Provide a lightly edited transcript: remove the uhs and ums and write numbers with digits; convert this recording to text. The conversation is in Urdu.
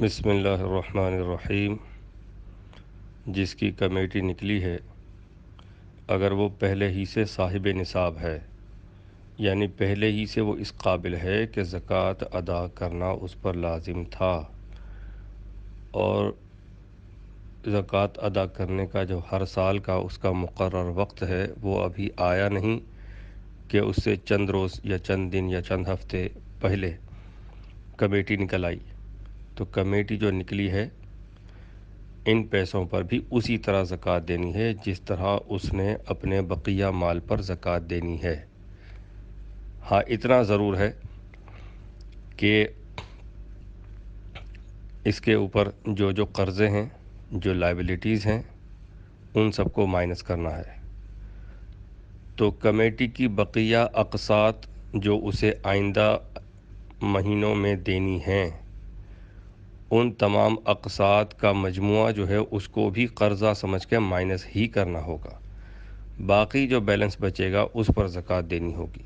بسم اللہ الرحمن الرحیم۔ جس کی کمیٹی نکلی ہے، اگر وہ پہلے ہی سے صاحب نصاب ہے، یعنی پہلے ہی سے وہ اس قابل ہے کہ زکوٰۃ ادا کرنا اس پر لازم تھا، اور زکوٰۃ ادا کرنے کا جو ہر سال کا اس کا مقرر وقت ہے وہ ابھی آیا نہیں کہ اس سے چند روز یا چند دن یا چند ہفتے پہلے کمیٹی نکل آئی، تو کمیٹی جو نکلی ہے ان پیسوں پر بھی اسی طرح زکوٰۃ دینی ہے جس طرح اس نے اپنے بقیہ مال پر زکوٰۃ دینی ہے۔ ہاں، اتنا ضرور ہے کہ اس کے اوپر جو قرضے ہیں، جو لائبلٹیز ہیں، ان سب کو مائنس کرنا ہے۔ تو کمیٹی کی بقیہ اقساط جو اسے آئندہ مہینوں میں دینی ہیں، ان تمام اقساط کا مجموعہ جو ہے اس کو بھی قرضہ سمجھ کے مائنس ہی کرنا ہوگا۔ باقی جو بیلنس بچے گا اس پر زکوٰۃ دینی ہوگی۔